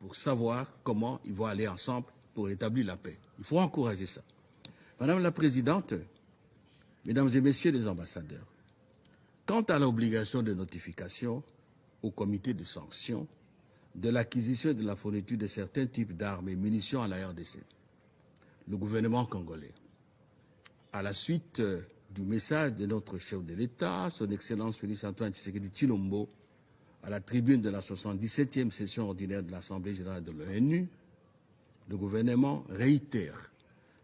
pour savoir comment ils vont aller ensemble pour établir la paix. Il faut encourager ça. Madame la Présidente, Mesdames et Messieurs les ambassadeurs, quant à l'obligation de notification au comité de sanctions de l'acquisition et de la fourniture de certains types d'armes et munitions à la RDC, le gouvernement congolais, à la suite du message de notre chef de l'État, son Excellence Félix-Antoine Tshisekedi Tshilombo, à la tribune de la 77e session ordinaire de l'Assemblée générale de l'ONU, le gouvernement réitère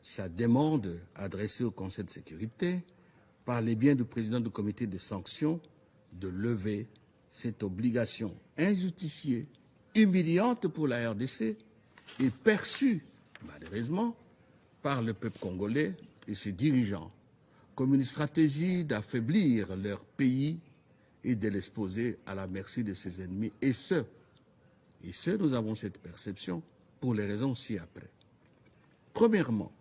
sa demande adressée au Conseil de sécurité par les biens du président du comité de sanctions de lever cette obligation injustifiée, humiliante pour la RDC et perçue, malheureusement, par le peuple congolais et ses dirigeants comme une stratégie d'affaiblir leur pays et de l'exposer à la merci de ses ennemis. Et nous avons cette perception pour les raisons ci-après. Premièrement,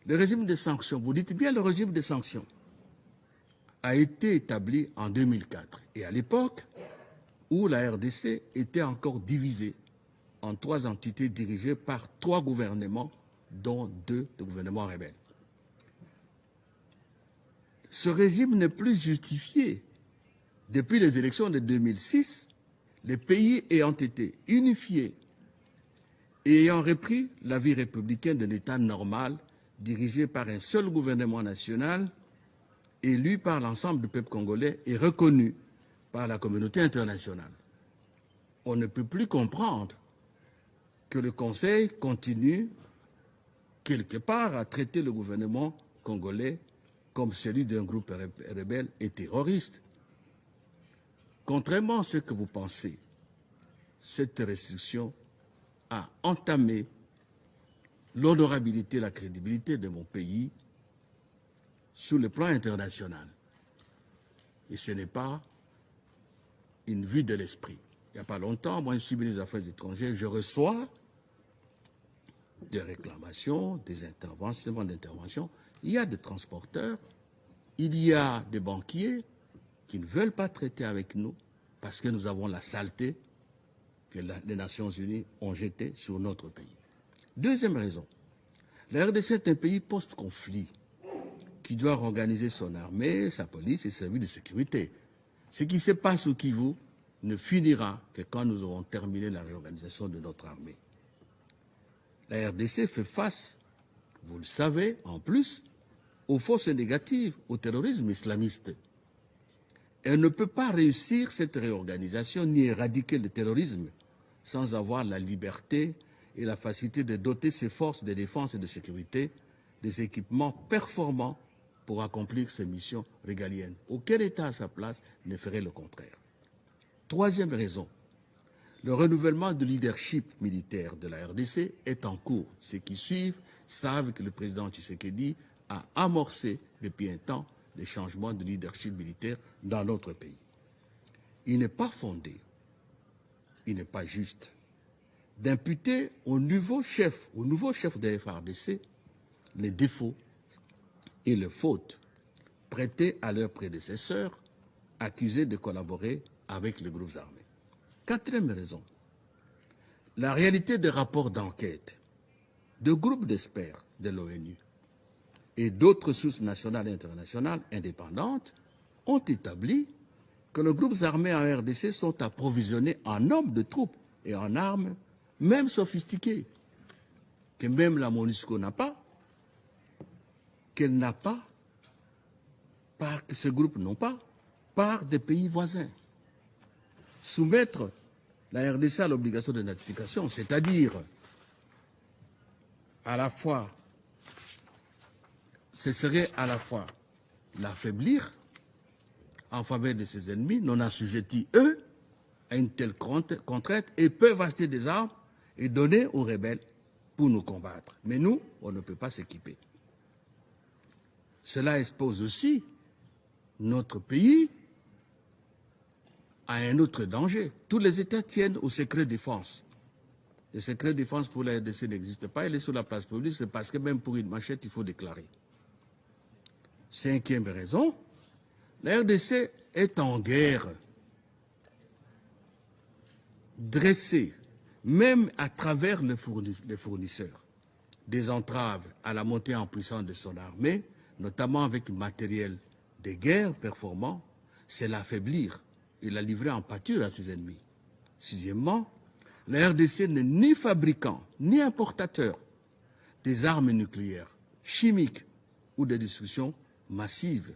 le régime de sanctions, vous dites bien le régime de sanctions, a été établi en 2004. Et à l'époque où la RDC était encore divisée en 3 entités dirigées par 3 gouvernements, dont 2 de gouvernements rebelles. Ce régime n'est plus justifié. Depuis les élections de 2006, les pays ayant été unifiés et ayant repris la vie républicaine d'un État normal, dirigé par un seul gouvernement national, élu par l'ensemble du peuple congolais et reconnu par la communauté internationale. On ne peut plus comprendre que le Conseil continue quelque part à traiter le gouvernement congolais comme celui d'un groupe rebelle et terroriste. Contrairement à ce que vous pensez, cette restriction a entamé l'honorabilité et la crédibilité de mon pays sur le plan international. Et ce n'est pas une vue de l'esprit. Il n'y a pas longtemps, moi je suis ministre des Affaires étrangères, je reçois des réclamations, des interventions. Il y a des transporteurs, il y a des banquiers qui ne veulent pas traiter avec nous parce que nous avons la saleté que les Nations Unies ont jetée sur notre pays. Deuxième raison, la RDC est un pays post-conflit qui doit organiser son armée, sa police et ses services de sécurité. Ce qui se passe au Kivu ne finira que quand nous aurons terminé la réorganisation de notre armée. La RDC fait face, vous le savez, en plus, aux forces négatives, au terrorisme islamiste. Elle ne peut pas réussir cette réorganisation ni éradiquer le terrorisme sans avoir la liberté et la facilité de doter ses forces de défense et de sécurité des équipements performants pour accomplir ses missions régaliennes. Aucun État à sa place ne ferait le contraire. Troisième raison, le renouvellement du leadership militaire de la RDC est en cours. Ceux qui suivent savent que le président Tshisekedi a amorcé depuis un temps les changements de leadership militaire dans notre pays. Il n'est pas fondé, il n'est pas juste d'imputer au nouveau chef de la FARDC les défauts et les fautes prêtées à leurs prédécesseurs accusés de collaborer avec les groupes armés. Quatrième raison, la réalité des rapports d'enquête de groupes d'experts de l'ONU et d'autres sources nationales et internationales indépendantes ont établi que les groupes armés en RDC sont approvisionnés en hommes de troupes et en armes, même sophistiquées, que même la MONUSCO n'a pas, qu'elle n'a pas, que ces groupes n'ont pas, par des pays voisins. Soumettre la RDC à l'obligation de notification, c'est-à-dire ce serait à la fois l'affaiblir en faveur de ses ennemis, non assujettis, eux, à une telle contrainte et peuvent acheter des armes et donner aux rebelles pour nous combattre. Mais nous, on ne peut pas s'équiper. Cela expose aussi notre pays à un autre danger. Tous les États tiennent au secret défense. Le secret défense pour la RDC n'existe pas, il est sur la place publique, c'est parce que même pour une machette, il faut déclarer. Cinquième raison, la RDC est en guerre, dressée, même à travers les fournisseurs, des entraves à la montée en puissance de son armée, notamment avec le matériel de guerre performant, c'est l'affaiblir et la livrer en pâture à ses ennemis. Sixièmement, la RDC n'est ni fabricant ni importateur des armes nucléaires, chimiques ou de destruction massive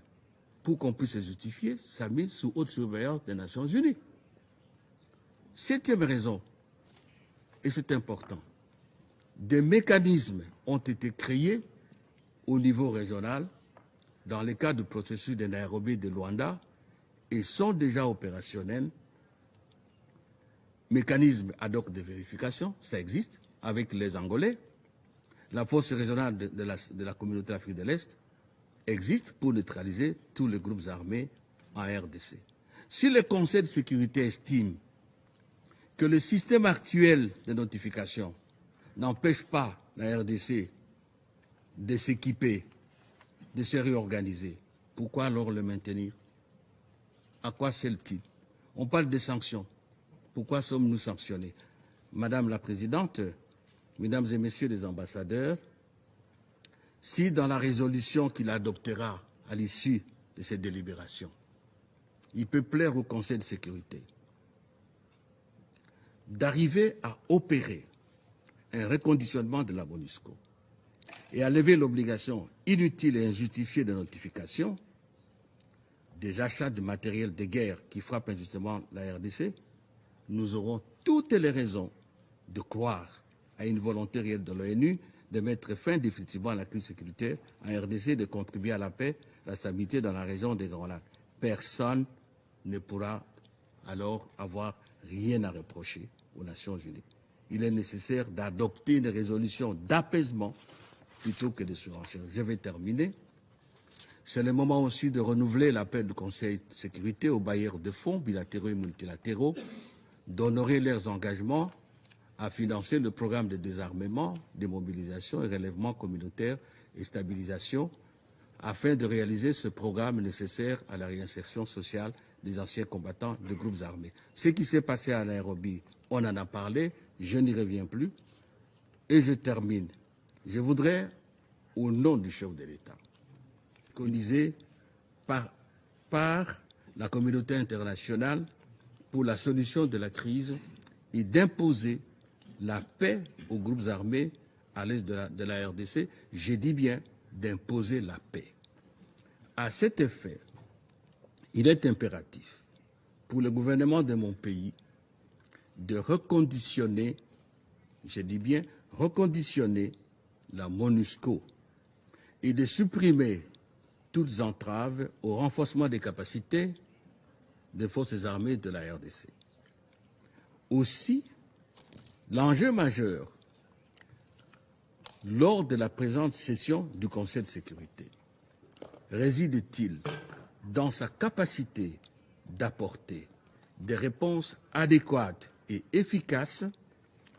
pour qu'on puisse justifier sa mise sous haute surveillance des Nations Unies. Septième raison, et c'est important, des mécanismes ont été créés au niveau régional dans le cadre du processus de Nairobi et de Luanda et sont déjà opérationnels. Mécanisme ad hoc de vérification, ça existe, avec les Angolais. La force régionale de la communauté d'Afrique de l'Est existe pour neutraliser tous les groupes armés en RDC. Si le Conseil de sécurité estime que le système actuel de notification n'empêche pas la RDC de s'équiper, de se réorganiser, pourquoi alors le maintenir? À quoi sert-il? On parle de sanctions. Pourquoi sommes-nous sanctionnés? Madame la Présidente, Mesdames et Messieurs les ambassadeurs, si dans la résolution qu'il adoptera à l'issue de cette délibération, il peut plaire au Conseil de sécurité d'arriver à opérer un reconditionnement de la MONUSCO et à lever l'obligation inutile et injustifiée de notification des achats de matériel de guerre qui frappent injustement la RDC, nous aurons toutes les raisons de croire à une volonté réelle de l'ONU de mettre fin définitivement à la crise sécuritaire en RDC et de contribuer à la paix, à la stabilité dans la région des Grands Lacs. Personne ne pourra alors avoir rien à reprocher aux Nations Unies. Il est nécessaire d'adopter une résolution d'apaisement plutôt que de surenchère. Je vais terminer. C'est le moment aussi de renouveler l'appel du Conseil de sécurité aux bailleurs de fonds bilatéraux et multilatéraux d'honorer leurs engagements à financer le programme de désarmement, démobilisation et relèvement communautaire et stabilisation afin de réaliser ce programme nécessaire à la réinsertion sociale des anciens combattants de groupes armés. Ce qui s'est passé à Nairobi, on en a parlé, je n'y reviens plus. Et je termine. Je voudrais, au nom du chef de l'État, qu'on disait par la communauté internationale pour la solution de la crise et d'imposer la paix aux groupes armés à l'est de la RDC. Je dis bien d'imposer la paix. À cet effet, il est impératif pour le gouvernement de mon pays de reconditionner, je dis bien reconditionner la MONUSCO et de supprimer toutes entraves au renforcement des capacités des forces armées de la RDC. Aussi, l'enjeu majeur lors de la présente session du Conseil de sécurité réside-t-il dans sa capacité d'apporter des réponses adéquates et efficaces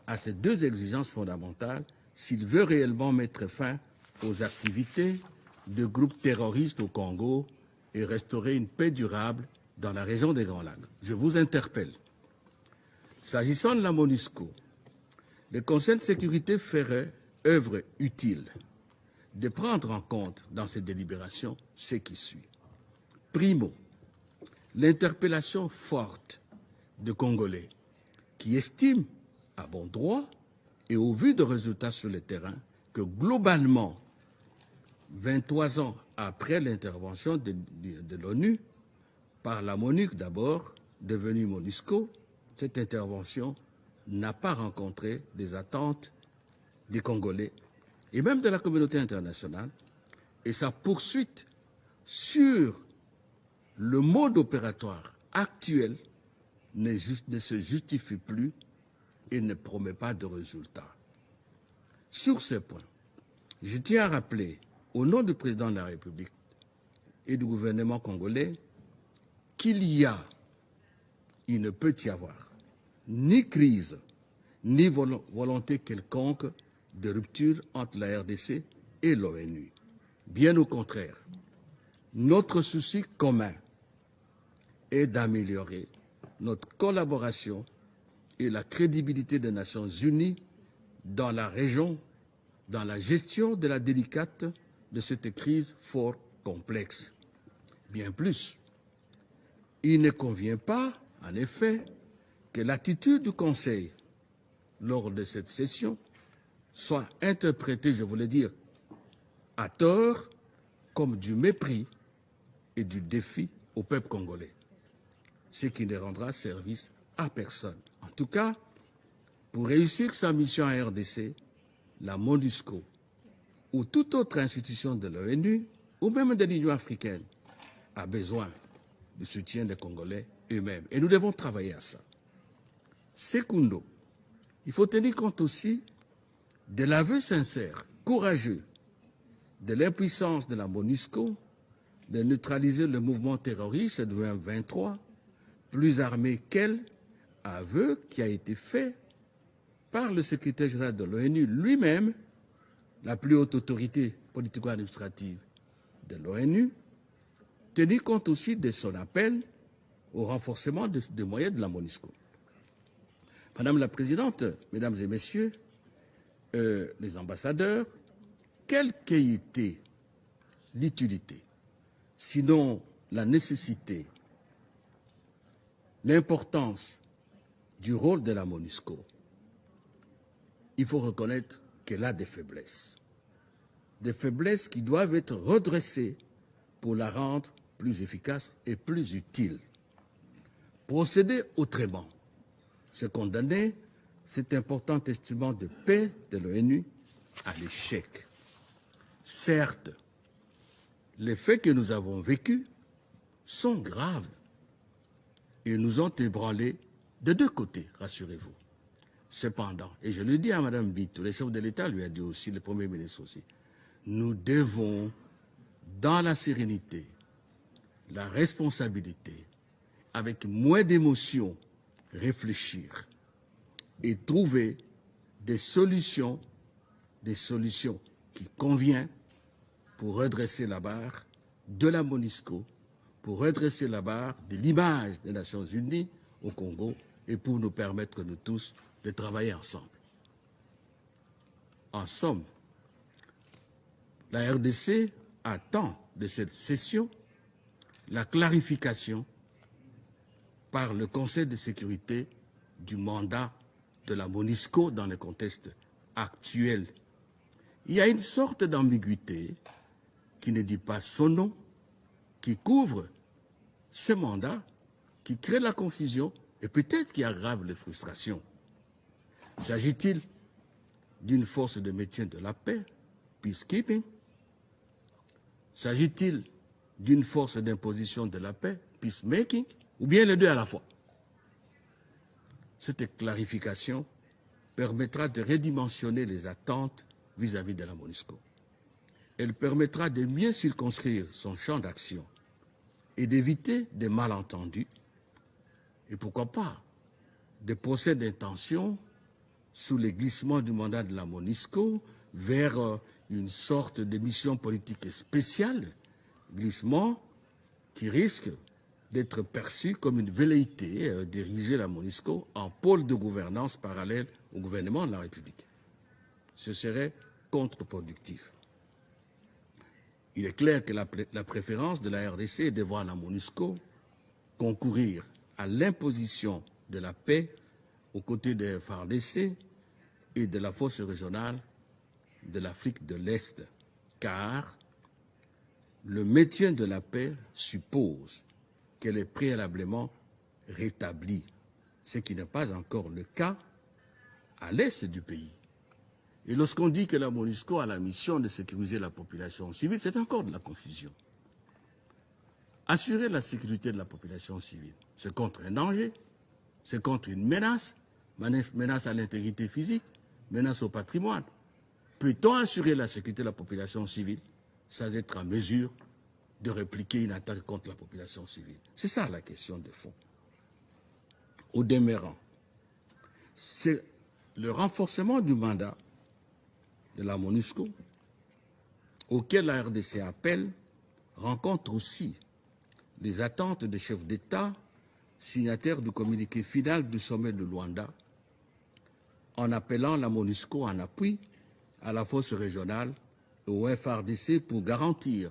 à ces deux exigences fondamentales s'il veut réellement mettre fin aux activités de groupes terroristes au Congo et restaurer une paix durable dans la région des Grands Lacs. Je vous interpelle. S'agissant de la MONUSCO, le Conseil de sécurité ferait œuvre utile de prendre en compte dans ces délibérations ce qui suit. Primo, l'interpellation forte de Congolais qui estiment, à bon droit et au vu de résultats sur le terrain, que globalement, 23 ans après l'intervention de l'ONU, par la MONUC d'abord, devenue MONUSCO, cette intervention n'a pas rencontré des attentes des Congolais et même de la communauté internationale, et sa poursuite sur le mode opératoire actuel ne se justifie plus et ne promet pas de résultats. Sur ce point, je tiens à rappeler, au nom du président de la République et du gouvernement congolais, qu'il ne peut y avoir ni crise, ni volonté quelconque de rupture entre la RDC et l'ONU. Bien au contraire, notre souci commun est d'améliorer notre collaboration et la crédibilité des Nations Unies dans la région, dans la gestion de la délicate de cette crise fort complexe. Bien plus, il ne convient pas, en effet, que l'attitude du Conseil lors de cette session soit interprétée, je voulais dire, à tort, comme du mépris et du défi au peuple congolais, ce qui ne rendra service à personne. En tout cas, pour réussir sa mission à RDC, la MONUSCO ou toute autre institution de l'ONU ou même de l'Union africaine a besoin du soutien des Congolais eux-mêmes. Et nous devons travailler à ça. Secundo, il faut tenir compte aussi de l'aveu sincère, courageux, de l'impuissance de la MONUSCO de neutraliser le mouvement terroriste de M23, plus armé qu'elle, aveu qui a été fait par le secrétaire général de l'ONU lui-même, la plus haute autorité politico-administrative de l'ONU, tenir compte aussi de son appel au renforcement des moyens de la MONUSCO. Madame la Présidente, Mesdames et Messieurs, les ambassadeurs, quelle qu'ait été l'utilité, sinon la nécessité, l'importance du rôle de la MONUSCO, il faut reconnaître qu'elle a des faiblesses qui doivent être redressées pour la rendre plus efficace et plus utile. Procéder autrement, c'est condamner cet important instrument de paix de l'ONU à l'échec. Certes, les faits que nous avons vécus sont graves et nous ont ébranlés de deux côtés, rassurez-vous. Cependant, et je le dis à Mme Bito, le chef de l'État lui a dit aussi, le Premier ministre aussi, nous devons, dans la sérénité, la responsabilité, avec moins d'émotions, réfléchir et trouver des solutions qui conviennent pour redresser la barre de la MONUSCO, pour redresser la barre de l'image des Nations Unies au Congo et pour nous permettre, nous tous, de travailler ensemble. En somme, la RDC attend de cette session la clarification par le Conseil de sécurité du mandat de la MONUSCO dans le contexte actuel. Il y a une sorte d'ambiguïté qui ne dit pas son nom, qui couvre ce mandat, qui crée la confusion et peut-être qui aggrave les frustrations. S'agit-il d'une force de maintien de la paix, peacekeeping? S'agit-il d'une force d'imposition de la paix, peacemaking, ou bien les deux à la fois? Cette clarification permettra de redimensionner les attentes vis-à-vis de la MONUSCO. Elle permettra de mieux circonscrire son champ d'action et d'éviter des malentendus et pourquoi pas des procès d'intention sous les glissements du mandat de la MONUSCO vers une sorte de mission politique spéciale, glissement qui risque d'être perçu comme une velléité d'ériger la MONUSCO en pôle de gouvernance parallèle au gouvernement de la République. Ce serait contre-productif. Il est clair que la préférence de la RDC est de voir la MONUSCO concourir à l'imposition de la paix aux côtés des FARDC et de la force régionale de l'Afrique de l'Est, car le maintien de la paix suppose qu'elle est préalablement rétablie, ce qui n'est pas encore le cas à l'est du pays. Et lorsqu'on dit que la MONUSCO a la mission de sécuriser la population civile, c'est encore de la confusion. Assurer la sécurité de la population civile, c'est contre un danger, c'est contre une menace à l'intégrité physique, menace au patrimoine. Peut-on assurer la sécurité de la population civile sans être en mesure de répliquer une attaque contre la population civile? C'est ça la question de fond. Au demeurant, c'est le renforcement du mandat de la MONUSCO, auquel la RDC appelle, rencontre aussi les attentes des chefs d'État, signataires du communiqué final du sommet de Luanda en appelant la MONUSCO en appui à la force régionale et au FARDC pour garantir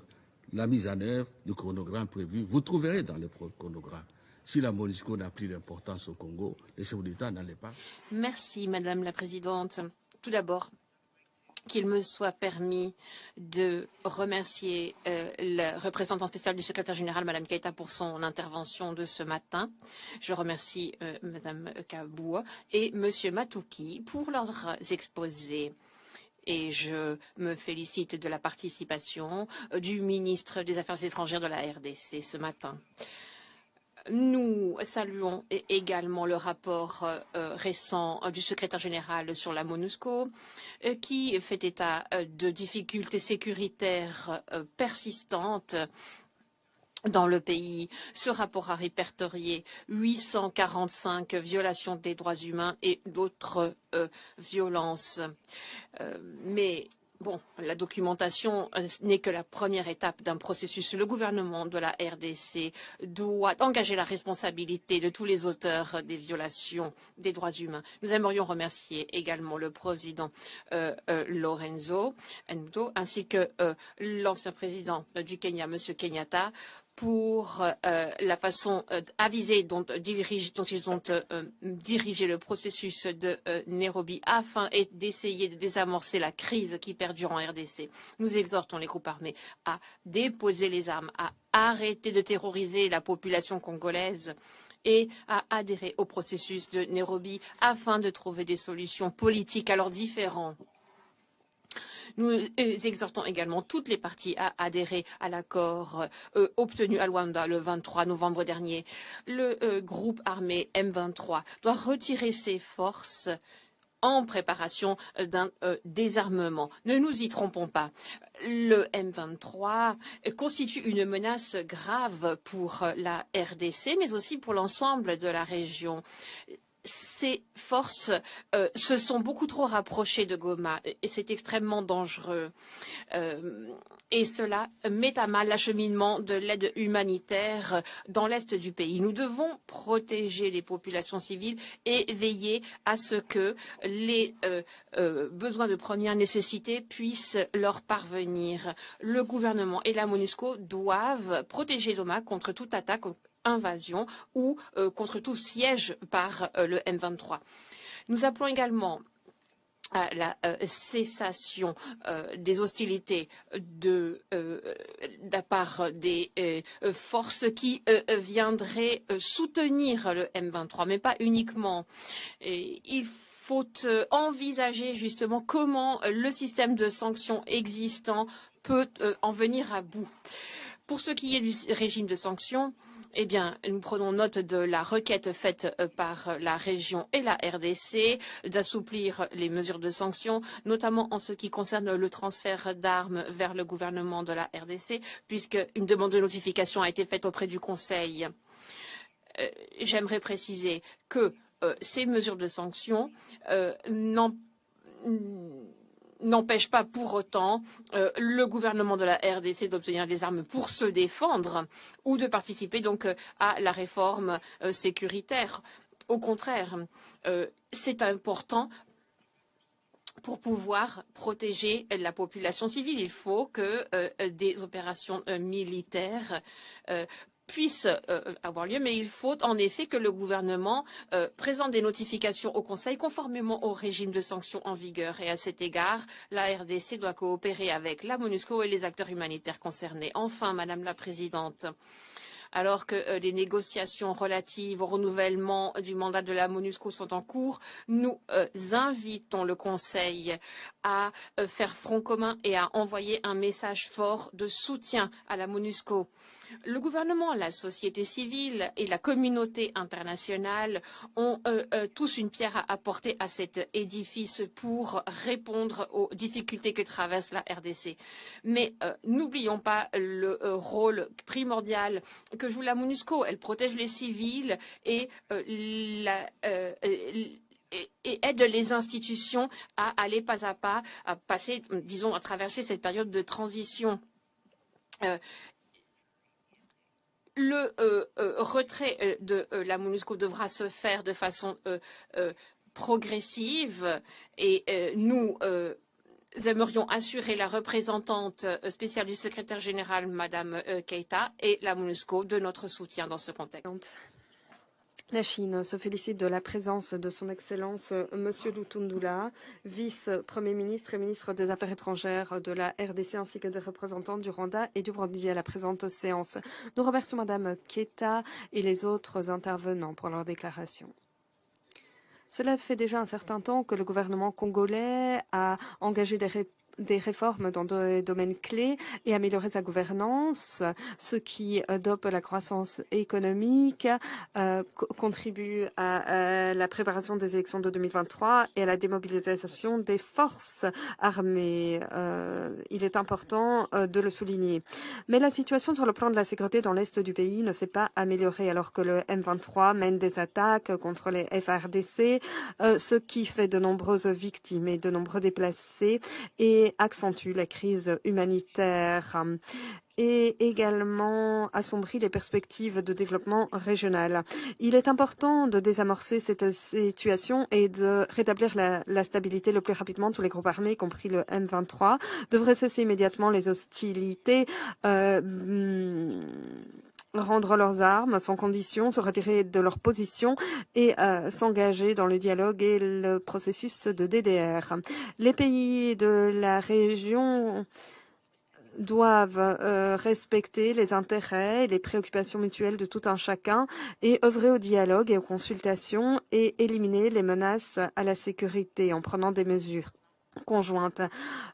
la mise en œuvre du chronogramme prévu. Vous trouverez dans le chronogramme. Si la MONUSCO n'a plus d'importance au Congo, les chefs d'État n'en est pas. Merci, Madame la Présidente. Tout d'abord, qu'il me soit permis de remercier le représentant spécial du secrétaire général, Madame Keïta, pour son intervention de ce matin. Je remercie Madame Kaboua et Monsieur Matouki pour leurs exposés. Et je me félicite de la participation du ministre des Affaires étrangères de la RDC ce matin. Nous saluons également le rapport récent du secrétaire général sur la MONUSCO qui fait état de difficultés sécuritaires persistantes dans le pays. Ce rapport a répertorié 845 violations des droits humains et d'autres violences. Mais bon, la documentation n'est que la première étape d'un processus. Le gouvernement de la RDC doit engager la responsabilité de tous les auteurs des violations des droits humains. Nous aimerions remercier également le président Lorenzo Nduto ainsi que l'ancien président du Kenya, M. Kenyatta, pour la façon avisée dont ils ont dirigé le processus de Nairobi afin d'essayer de désamorcer la crise qui perdure en RDC. Nous exhortons les groupes armés à déposer les armes, à arrêter de terroriser la population congolaise et à adhérer au processus de Nairobi afin de trouver des solutions politiques à leurs différends. Nous exhortons également toutes les parties à adhérer à l'accord obtenu à Luanda le 23 novembre dernier. Le groupe armé M23 doit retirer ses forces en préparation d'un désarmement. Ne nous y trompons pas. Le M23 constitue une menace grave pour la RDC, mais aussi pour l'ensemble de la région. Ces forces se sont beaucoup trop rapprochées de Goma et c'est extrêmement dangereux. Et cela met à mal l'acheminement de l'aide humanitaire dans l'est du pays. Nous devons protéger les populations civiles et veiller à ce que les besoins de première nécessité puissent leur parvenir. Le gouvernement et la MONUSCO doivent protéger Goma contre toute attaque, invasion ou contre tout siège par le M23. Nous appelons également à la cessation des hostilités de la part des forces qui viendraient soutenir le M23, mais pas uniquement. Il faut envisager justement comment le système de sanctions existant peut en venir à bout. Pour ce qui est du régime de sanctions, eh bien, nous prenons note de la requête faite par la région et la RDC d'assouplir les mesures de sanctions, notamment en ce qui concerne le transfert d'armes vers le gouvernement de la RDC, puisqu'une demande de notification a été faite auprès du Conseil. J'aimerais préciser que ces mesures de sanctions n'empêche pas pour autant le gouvernement de la RDC d'obtenir des armes pour se défendre ou de participer donc à la réforme sécuritaire. Au contraire, c'est important pour pouvoir protéger la population civile. Il faut que des opérations militaires puissent avoir lieu, mais il faut en effet que le gouvernement présente des notifications au Conseil conformément au régime de sanctions en vigueur. Et à cet égard, la RDC doit coopérer avec la MONUSCO et les acteurs humanitaires concernés. Enfin, Madame la Présidente, alors que les négociations relatives au renouvellement du mandat de la MONUSCO sont en cours, nous invitons le Conseil à faire front commun et à envoyer un message fort de soutien à la MONUSCO. Le gouvernement, la société civile et la communauté internationale ont tous une pierre à apporter à cet édifice pour répondre aux difficultés que traverse la RDC. Mais n'oublions pas le rôle primordial que joue la MONUSCO. Elle protège les civils et aide les institutions à aller pas à pas, à passer, disons, à traverser cette période de transition. Le retrait de la MONUSCO devra se faire de façon progressive et nous aimerions assurer la représentante spéciale du secrétaire général, Madame Keita, et la MONUSCO de notre soutien dans ce contexte. La Chine se félicite de la présence de son Excellence Monsieur Lutundula, vice-premier ministre et ministre des Affaires étrangères de la RDC, ainsi que des représentants du Rwanda et du Burundi à la présente séance. Nous remercions Madame Keita et les autres intervenants pour leur déclaration. Cela fait déjà un certain temps que le gouvernement congolais a engagé des réformes dans des domaines clés et améliorer sa gouvernance, ce qui dope la croissance économique, contribue à la préparation des élections de 2023 et à la démobilisation des forces armées. Il est important de le souligner. Mais la situation sur le plan de la sécurité dans l'est du pays ne s'est pas améliorée alors que le M23 mène des attaques contre les FARDC, ce qui fait de nombreuses victimes et de nombreux déplacés et accentue la crise humanitaire et également assombrit les perspectives de développement régional. Il est important de désamorcer cette situation et de rétablir la stabilité le plus rapidement. Tous les groupes armés, y compris le M23, devraient cesser immédiatement les hostilités, rendre leurs armes sans condition, se retirer de leur position et s'engager dans le dialogue et le processus de DDR. Les pays de la région doivent respecter les intérêts et les préoccupations mutuelles de tout un chacun et œuvrer au dialogue et aux consultations et éliminer les menaces à la sécurité en prenant des mesures conjointe.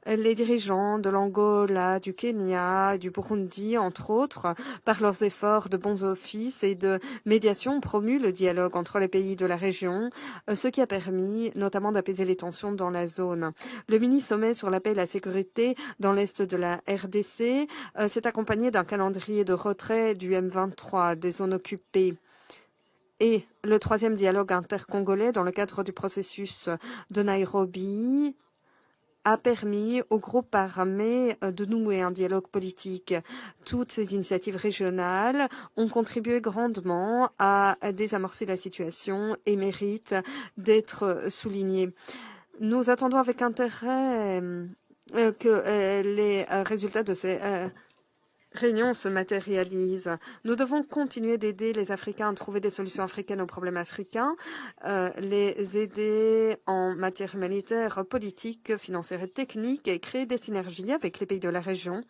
Les dirigeants de l'Angola, du Kenya, du Burundi, entre autres, par leurs efforts de bons offices et de médiation, ont promu le dialogue entre les pays de la région, ce qui a permis notamment d'apaiser les tensions dans la zone. Le mini-sommet sur la paix et la sécurité dans l'est de la RDC s'est accompagné d'un calendrier de retrait du M23 des zones occupées. Et le troisième dialogue intercongolais dans le cadre du processus de Nairobi a permis au groupe armé de nouer un dialogue politique. Toutes ces initiatives régionales ont contribué grandement à désamorcer la situation et méritent d'être soulignées. Nous attendons avec intérêt que les résultats de ces réunion se matérialise. Nous devons continuer d'aider les Africains à trouver des solutions africaines aux problèmes africains, les aider en matière humanitaire, politique, financière et technique et créer des synergies avec les pays de la région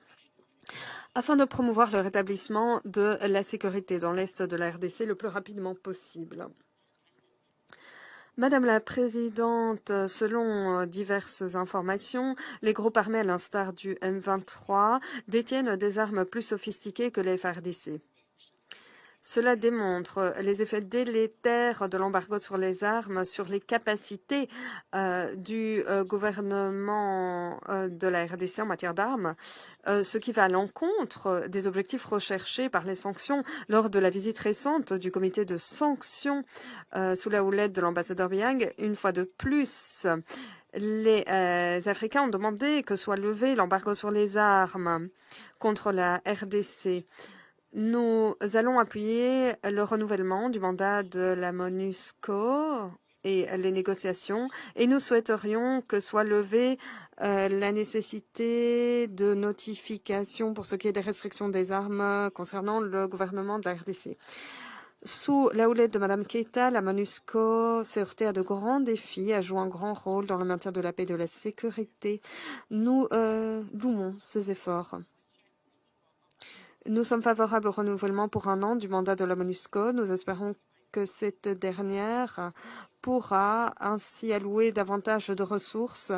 afin de promouvoir le rétablissement de la sécurité dans l'est de la RDC le plus rapidement possible. Madame la Présidente, selon diverses informations, les groupes armés, à l'instar du M23, détiennent des armes plus sophistiquées que les FARDC. Cela démontre les effets délétères de l'embargo sur les armes, sur les capacités du gouvernement de la RDC en matière d'armes, ce qui va à l'encontre des objectifs recherchés par les sanctions lors de la visite récente du comité de sanctions sous la houlette de l'ambassadeur Biang. Une fois de plus, les Africains ont demandé que soit levé l'embargo sur les armes contre la RDC. Nous allons appuyer le renouvellement du mandat de la MONUSCO et les négociations et nous souhaiterions que soit levée la nécessité de notification pour ce qui est des restrictions des armes concernant le gouvernement de la RDC. Sous la houlette de Mme Keita, la MONUSCO s'est heurtée à de grands défis, a joué un grand rôle dans le maintien de la paix et de la sécurité. Nous louons ces efforts. Nous sommes favorables au renouvellement pour 1 an du mandat de la MONUSCO. Nous espérons que cette dernière pourra ainsi allouer davantage de ressources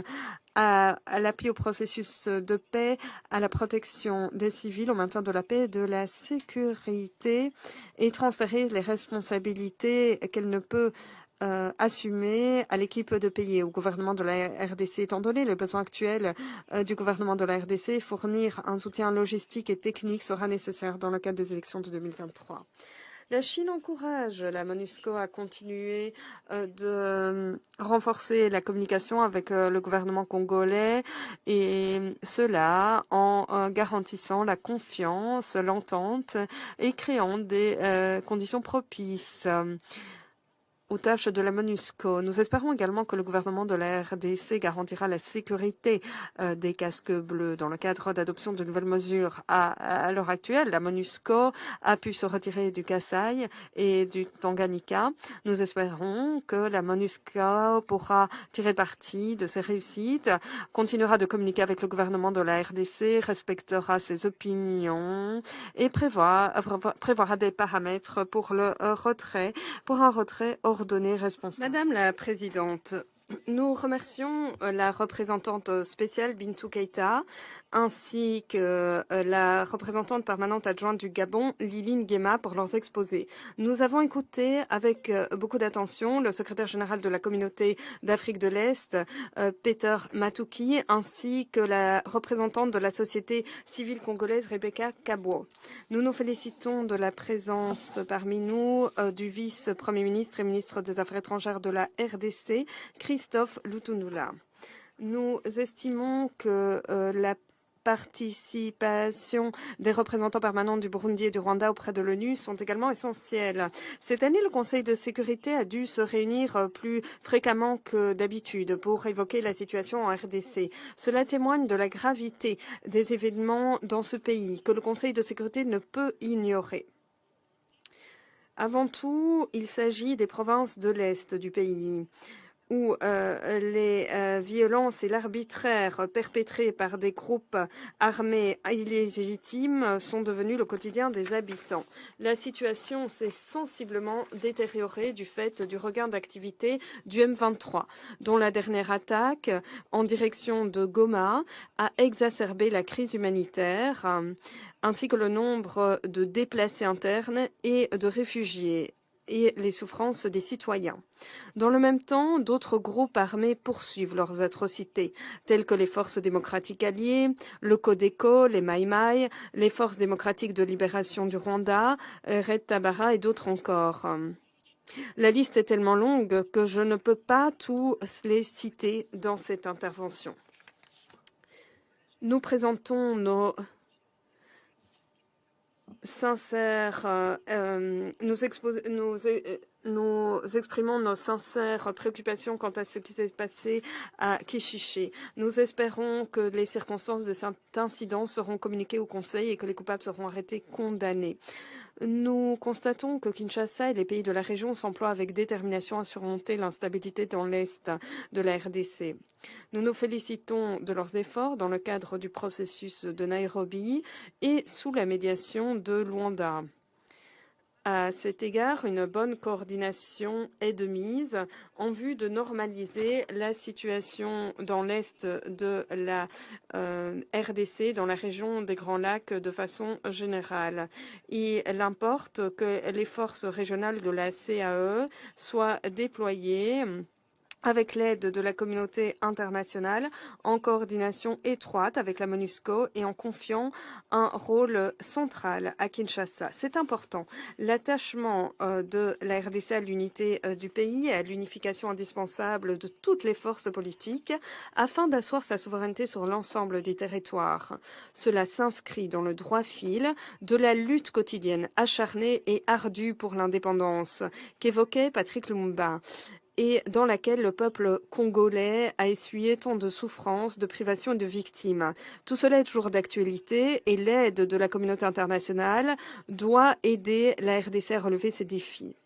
à l'appui au processus de paix, à la protection des civils, au maintien de la paix et de la sécurité et transférer les responsabilités qu'elle ne peut assumer à l'équipe de pays, au gouvernement de la RDC. Étant donné les besoins actuels du gouvernement de la RDC, fournir un soutien logistique et technique sera nécessaire dans le cadre des élections de 2023. La Chine encourage la MONUSCO à continuer de renforcer la communication avec le gouvernement congolais et cela en garantissant la confiance, l'entente et créant des conditions propices. aux tâches de la MONUSCO. Nous espérons également que le gouvernement de la RDC garantira la sécurité des casques bleus dans le cadre d'adoption de nouvelles mesures. À l'heure actuelle, la MONUSCO a pu se retirer du Kasaï et du Tanganyika. Nous espérons que la MONUSCO pourra tirer parti de ces réussites, continuera de communiquer avec le gouvernement de la RDC, respectera ses opinions et prévoira des paramètres pour le retrait, pour un retrait ordonné responsable. Madame la Présidente, nous remercions la représentante spéciale Bintou Keïta ainsi que la représentante permanente adjointe du Gabon, Liline Guéma, pour leurs exposés. Nous avons écouté avec beaucoup d'attention le secrétaire général de la communauté d'Afrique de l'Est, Peter Matouki, ainsi que la représentante de la société civile congolaise, Rebecca Kabwo. Nous nous félicitons de la présence parmi nous du vice-premier ministre et ministre des Affaires étrangères de la RDC, Christophe Lutunula. Nous estimons que la participation des représentants permanents du Burundi et du Rwanda auprès de l'ONU sont également essentielles. Cette année, le Conseil de sécurité a dû se réunir plus fréquemment que d'habitude pour évoquer la situation en RDC. Cela témoigne de la gravité des événements dans ce pays que le Conseil de sécurité ne peut ignorer. Avant tout, il s'agit des provinces de l'Est du pays, où les violences et l'arbitraire perpétrés par des groupes armés illégitimes sont devenus le quotidien des habitants. La situation s'est sensiblement détériorée du fait du regain d'activité du M23, dont la dernière attaque en direction de Goma a exacerbé la crise humanitaire, ainsi que le nombre de déplacés internes et de réfugiés et les souffrances des citoyens. Dans le même temps, d'autres groupes armés poursuivent leurs atrocités, tels que les forces démocratiques alliées, le Codeco, les Maïmaï, les forces démocratiques de libération du Rwanda, Red Tabara et d'autres encore. La liste est tellement longue que je ne peux pas tous les citer dans cette intervention. Nous présentons nos sincères, nous exprimons nos sincères préoccupations quant à ce qui s'est passé à Kishiché. Nous espérons que les circonstances de cet incident seront communiquées au Conseil et que les coupables seront arrêtés, condamnés. Nous constatons que Kinshasa et les pays de la région s'emploient avec détermination à surmonter l'instabilité dans l'Est de la RDC. Nous nous félicitons de leurs efforts dans le cadre du processus de Nairobi et sous la médiation de Luanda. À cet égard, une bonne coordination est de mise en vue de normaliser la situation dans l'est de la RDC, dans la région des Grands Lacs de façon générale. Il importe que les forces régionales de la CAE soient déployées avec l'aide de la communauté internationale, en coordination étroite avec la MONUSCO et en confiant un rôle central à Kinshasa. C'est important. L'attachement de la RDC à l'unité du pays et à l'unification indispensable de toutes les forces politiques afin d'asseoir sa souveraineté sur l'ensemble du territoire. Cela s'inscrit dans le droit fil de la lutte quotidienne acharnée et ardue pour l'indépendance qu'évoquait Patrick Lumumba, et dans laquelle le peuple congolais a essuyé tant de souffrances, de privations et de victimes. Tout cela est toujours d'actualité et l'aide de la communauté internationale doit aider la RDC à relever ces défis.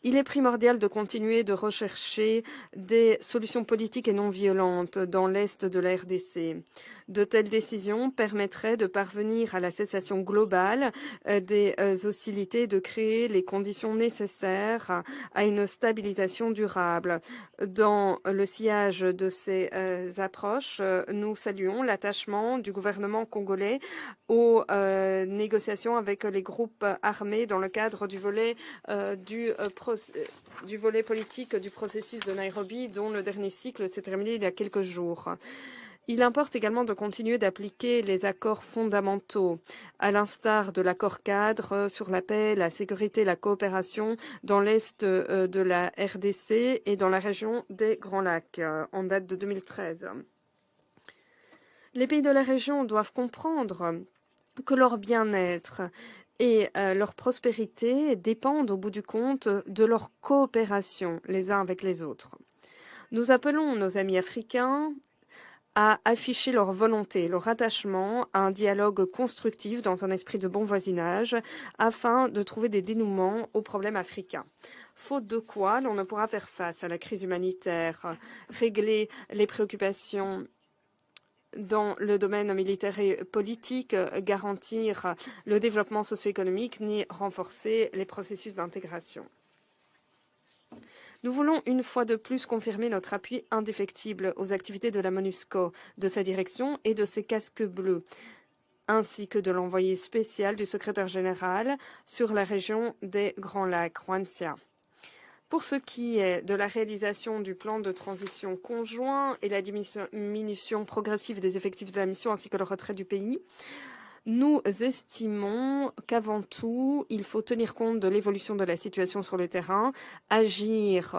Il est primordial de continuer de rechercher des solutions politiques et non violentes dans l'Est de la RDC. De telles décisions permettraient de parvenir à la cessation globale des hostilités et de créer les conditions nécessaires à une stabilisation durable. Dans le sillage de ces approches, nous saluons l'attachement du gouvernement congolais aux négociations avec les groupes armés dans le cadre du volet du volet politique du processus de Nairobi, dont le dernier cycle s'est terminé il y a quelques jours. Il importe également de continuer d'appliquer les accords fondamentaux, à l'instar de l'accord cadre sur la paix, la sécurité et la coopération dans l'Est de la RDC et dans la région des Grands Lacs, en date de 2013. Les pays de la région doivent comprendre que leur bien-être et leur prospérité dépendent au bout du compte de leur coopération les uns avec les autres. Nous appelons nos amis africains à afficher leur volonté, leur attachement à un dialogue constructif dans un esprit de bon voisinage afin de trouver des dénouements aux problèmes africains. Faute de quoi, l'on ne pourra faire face à la crise humanitaire, régler les préoccupations dans le domaine militaire et politique, garantir le développement socio-économique ni renforcer les processus d'intégration. Nous voulons une fois de plus confirmer notre appui indéfectible aux activités de la MONUSCO, de sa direction et de ses casques bleus, ainsi que de l'envoyé spécial du secrétaire général sur la région des Grands Lacs, Juan-Cia. Pour ce qui est de la réalisation du plan de transition conjoint et la diminution progressive des effectifs de la mission ainsi que le retrait du pays, nous estimons qu'avant tout, il faut tenir compte de l'évolution de la situation sur le terrain, agir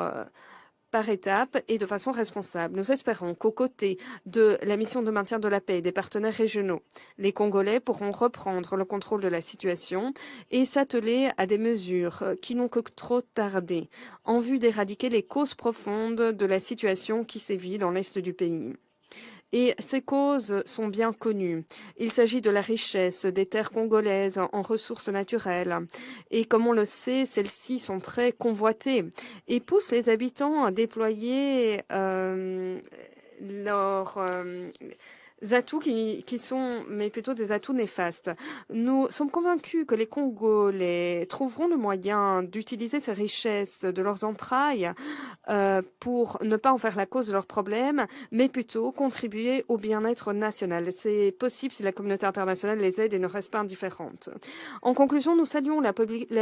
par étapes et de façon responsable. Nous espérons qu'aux côtés de la mission de maintien de la paix et des partenaires régionaux, les Congolais pourront reprendre le contrôle de la situation et s'atteler à des mesures qui n'ont que trop tardé en vue d'éradiquer les causes profondes de la situation qui sévit dans l'est du pays. Et ces causes sont bien connues. Il s'agit de la richesse des terres congolaises en ressources naturelles. Et comme on le sait, celles-ci sont très convoitées et poussent les habitants à déployer leurs atouts qui sont, mais plutôt des atouts néfastes. Nous sommes convaincus que les Congolais trouveront le moyen d'utiliser ces richesses de leurs entrailles pour ne pas en faire la cause de leurs problèmes, mais plutôt contribuer au bien-être national. C'est possible si la communauté internationale les aide et ne reste pas indifférente. En conclusion, nous saluons la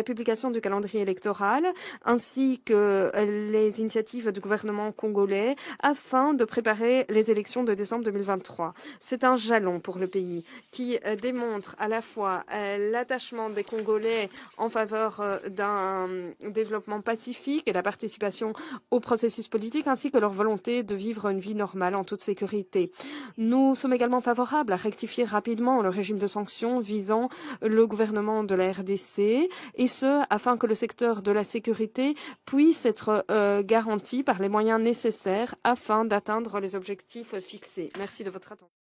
publication du calendrier électoral ainsi que les initiatives du gouvernement congolais afin de préparer les élections de décembre 2023. C'est un jalon pour le pays qui démontre à la fois l'attachement des Congolais en faveur d'un développement pacifique et la participation au processus politique ainsi que leur volonté de vivre une vie normale en toute sécurité. Nous sommes également favorables à rectifier rapidement le régime de sanctions visant le gouvernement de la RDC et ce afin que le secteur de la sécurité puisse être garanti par les moyens nécessaires afin d'atteindre les objectifs fixés. Merci de votre attention.